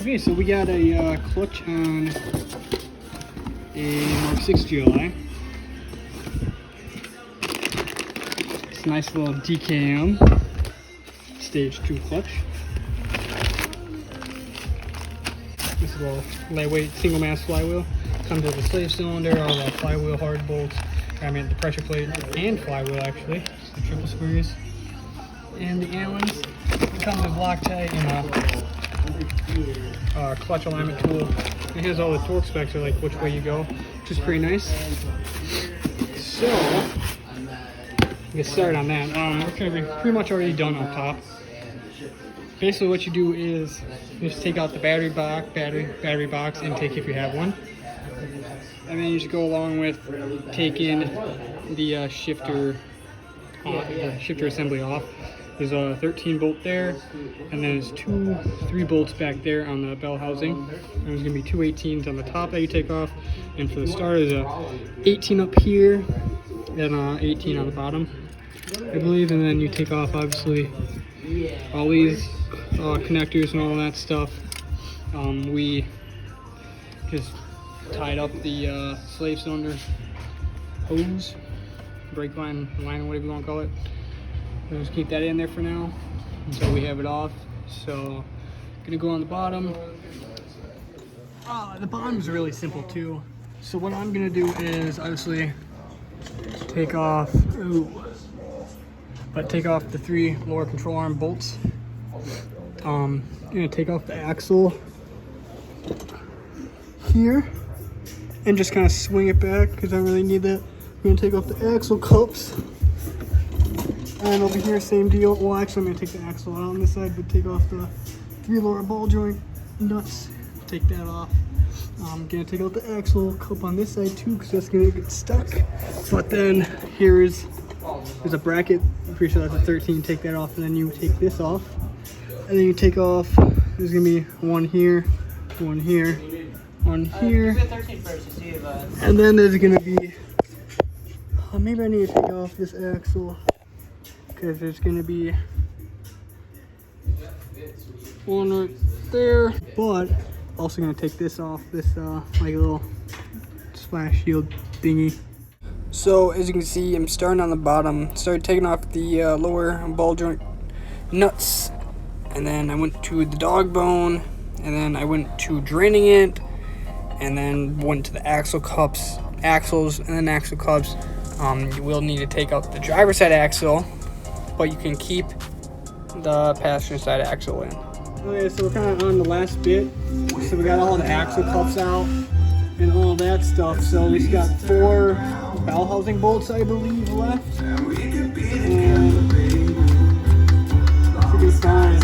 Okay, so we got a clutch on a Mark 6 GLI. It's a nice little DKM stage 2 clutch. This is a little lightweight single mass flywheel. Comes with a slave cylinder, all the flywheel hard bolts, the pressure plate and flywheel actually, the triple screws, and the Allens. It comes with Loctite and a clutch alignment tool. It has all the torque specs, or like which way you go, which is pretty nice. So, get started on that. We're gonna be pretty much already done up top. Basically, what you do is you just take out the battery box intake if you have one, and then you just go along with taking the shifter assembly off. There's a 13 bolt there, and then there's 3 bolts back there on the bell housing. And there's gonna be 2 18s on the top that you take off, and for the start there's a 18 up here, then 18 on the bottom, I believe, and then you take off obviously all these connectors and all that stuff. We just tied up the slave cylinder hose, brake line, whatever you want to call it. We'll just keep that in there for now until we have it off. So, gonna go on the bottom. The bottom is really simple too. So what I'm gonna do is obviously take off, take off the 3 lower control arm bolts. I'm gonna take off the axle here and just kind of swing it back because I really need that. I'm gonna take off the axle cups. And over here, same deal. Well, actually, I'm going to take the axle out on this side, but take off the 3 lower ball joint nuts. Take that off. I'm going to take out the axle cup on this side too, because that's going to get stuck. But then there's a bracket. I'm pretty sure that's a 13. Take that off, and then you take this off. And then you take off. There's going to be one here, one here, one here. And then there's going to be. Maybe I need to take off this axle, because there's going to be one right there, but also going to take this off, this like a little splash shield thingy. So as you can see, I'm starting on the bottom, started taking off the lower ball joint nuts, and then I went to the dog bone, and then I went to draining it, and then went to the axles, and then axle cups. You will need to take out the driver's side axle, but you can keep the passenger side axle in. Okay, so we're kind of on the last bit. So we got all the axle cups out and all that stuff. So we've got 4 bell housing bolts, I believe, left. And should be fine.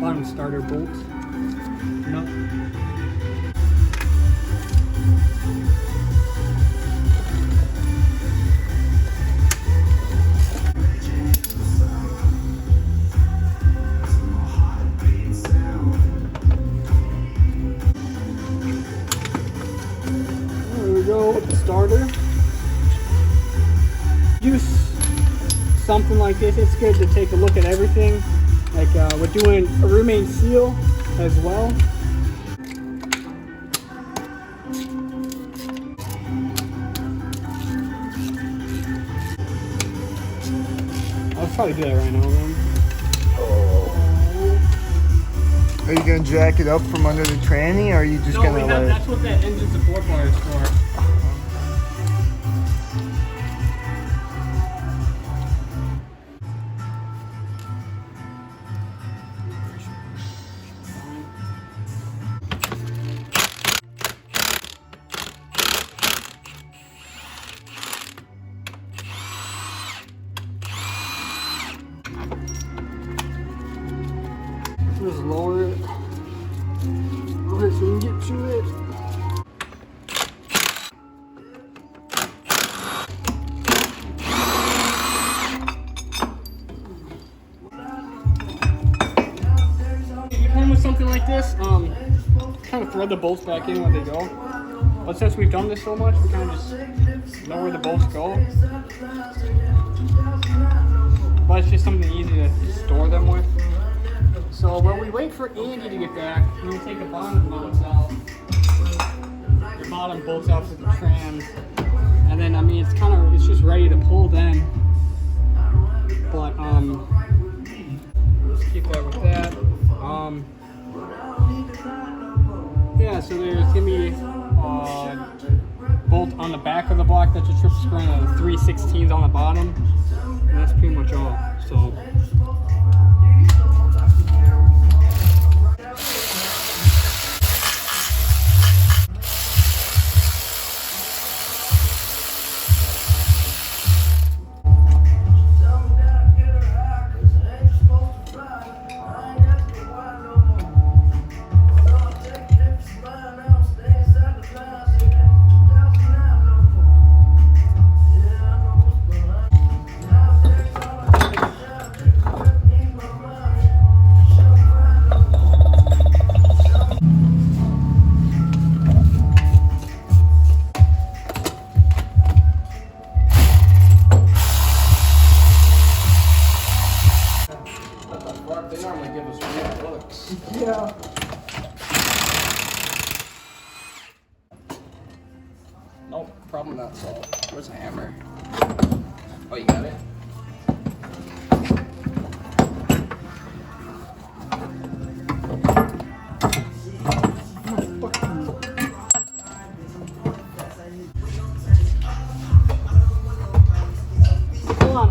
Bottom starter bolts. Nope. Starter. Use something like this. It's good to take a look at everything. Like we're doing a remain seal as well. I'll probably do that right now, man. Are you gonna jack it up from under the tranny, or are you just gonna let it? That's what that engine support bar is for. Just lower it. Okay, so we can get to it. If you're playing with something like this, kind of thread the bolts back in when they go. But since we've done this so much, we kind of just know where the bolts go. But it's just something easy to store them with. So while we wait wait for Andy to get back, and you take the bottom bolts out. The bottom bolts out for the trans. And then, I mean, it's just ready to pull then. But, let's keep that with that. Yeah, so there's gonna be bolt on the back of the block that's a triple screw and a 3/16 on the bottom. And that's pretty much all. So. They normally give us weird looks. Yeah. Nope, problem not solved. Where's the hammer? Oh, you got it?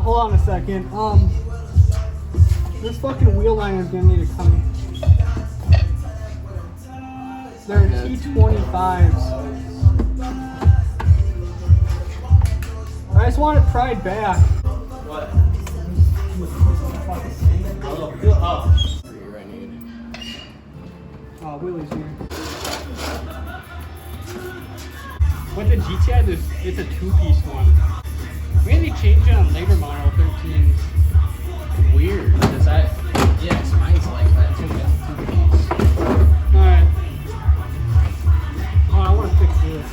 Hold on a second. This fucking wheel line is gonna need to come. They're T25s. I just want it pried back. What? Here I need. Oh, Willie's here. With the GTI, it's a two-piece one. Maybe they changed it on later model 13. Weird. Does that? Yes, mine's like that too. Alright. Oh, I want to fix this.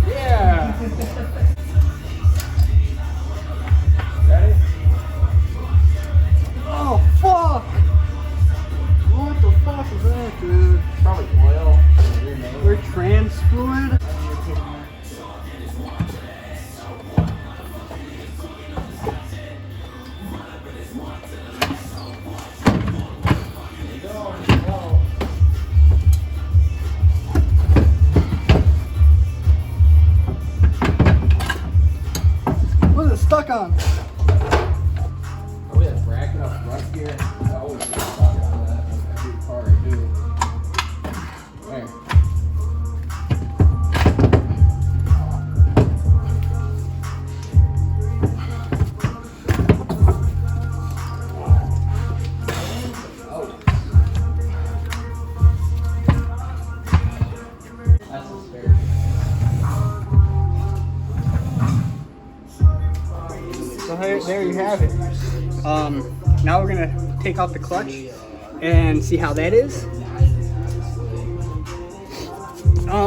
Yeah. Ready? Oh, fuck. What the fuck is that, dude? Probably oil. We're trans fluid. What is it stuck on? Oh, yeah, bracket up front here. I always get stuck on that in every car I do. There. That's a spare. So there you have it. Now we're gonna take off the clutch and see how that is.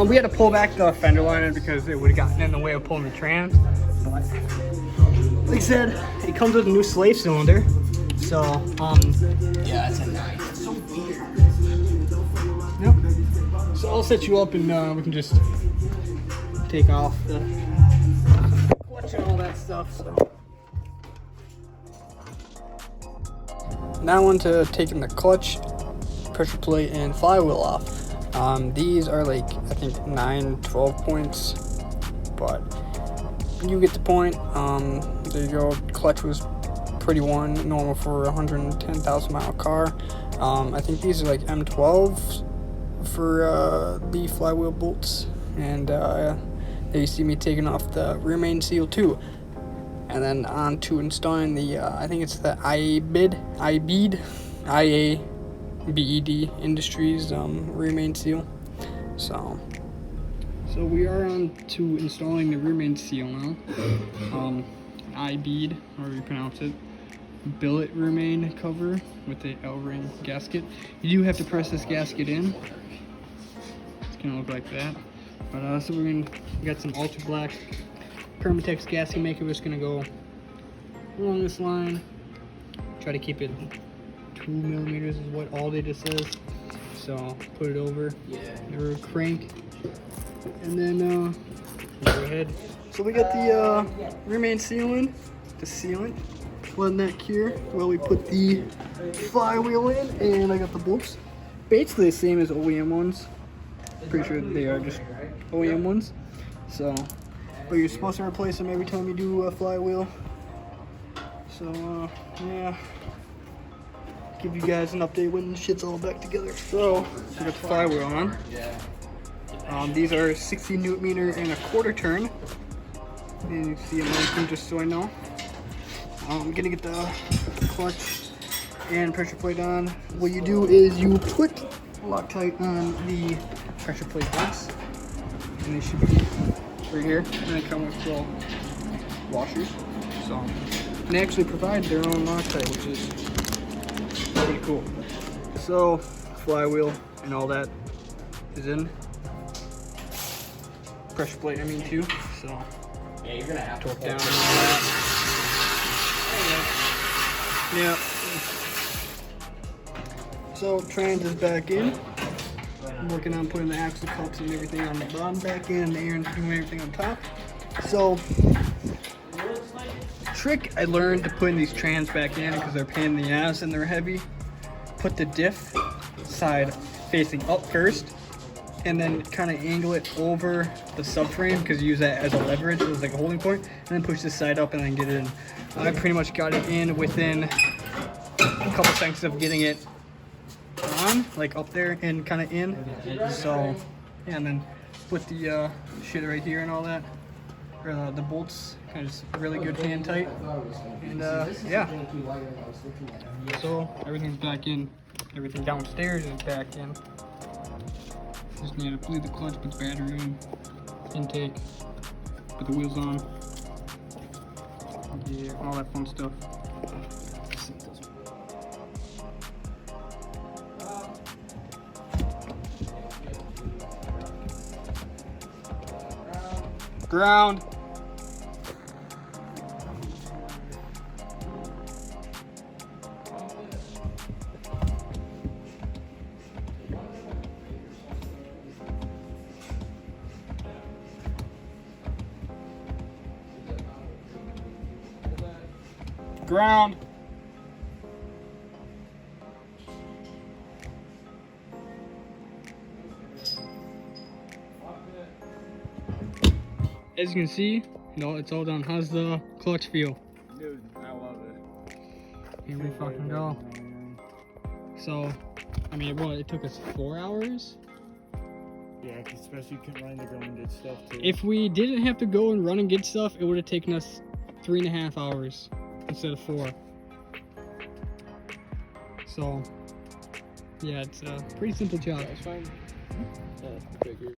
We had to pull back the fender liner because it would have gotten in the way of pulling the trans. But like I said, it comes with a new slave cylinder. So Yeah, that's a knife. It's so weird. yep. So I'll set you up and we can just take off the clutch and all that stuff. So. Now on to taking the clutch, pressure plate, and flywheel off. These are like, I think 9-12 points, but you get the point. There you go. Clutch was pretty worn, normal for a 110,000 mile car. I think these are like M12s for the flywheel bolts, and there you see me taking off the rear main seal too. And then on to installing the, I think it's the IABED Industries rear main seal. So we are on to installing the rear main seal now. IABED, however you pronounce it. Billet rear main cover with the L-ring gasket. You do have to press this gasket in. It's gonna look like that. But so we got some ultra black Permatex gasket maker. We're just gonna go along this line. Try to keep it 2 millimeters is what all data says. So put it over. Or crank. And then go ahead. So we got the rear main sealant, the sealant. Letting that cure while we put the flywheel in, and I got the bolts. Basically the same as OEM ones. Pretty sure they are just OEM ones. So, but you're supposed to replace them every time you do a flywheel. So yeah, give you guys an update when shit's all back together. So we got the flywheel on. These are 60 newton meter and a quarter turn. And you can see a motion just so I know. I'm gonna get the clutch and pressure plate on. What you do is you put Loctite on the pressure plate bolts, and they should be right here. And they come with 12 washers. So they actually provide their own Loctite, which is pretty cool. So flywheel and all that is in. Pressure plate, I mean too. So Yeah, you're gonna have torque to down. Yeah. So trans is back in. I'm working on putting the axle cups and everything on the bottom back in, and Aaron's doing everything on top. So trick I learned to putting these trans back in because they're a pain in the ass and they're heavy. Put the diff side facing up first, and then kind of angle it over the subframe because you use that as a leverage, it was like a holding point, and then push this side up and then get it in. I pretty much got it in within a couple seconds of getting it on, like up there and kind of in. So yeah, and then put the shit right here and all that, or the bolts, kind of just really good hand tight. And yeah, so everything's back in. Everything downstairs is back in. Just need to bleed the clutch, put the battery in, intake, put the wheels on. Yeah, all that fun stuff. Ground. Ground. As you can see, it's all done. How's the clutch feel? Dude, I love it. Here we fucking go. So, I mean, what, it took us 4 hours? Yeah, especially you can run to go and get stuff too. If we didn't have to go and run and get stuff, it would have taken us 3.5 hours instead of 4. So, yeah, it's a pretty simple job. That's fine. Yeah, figured.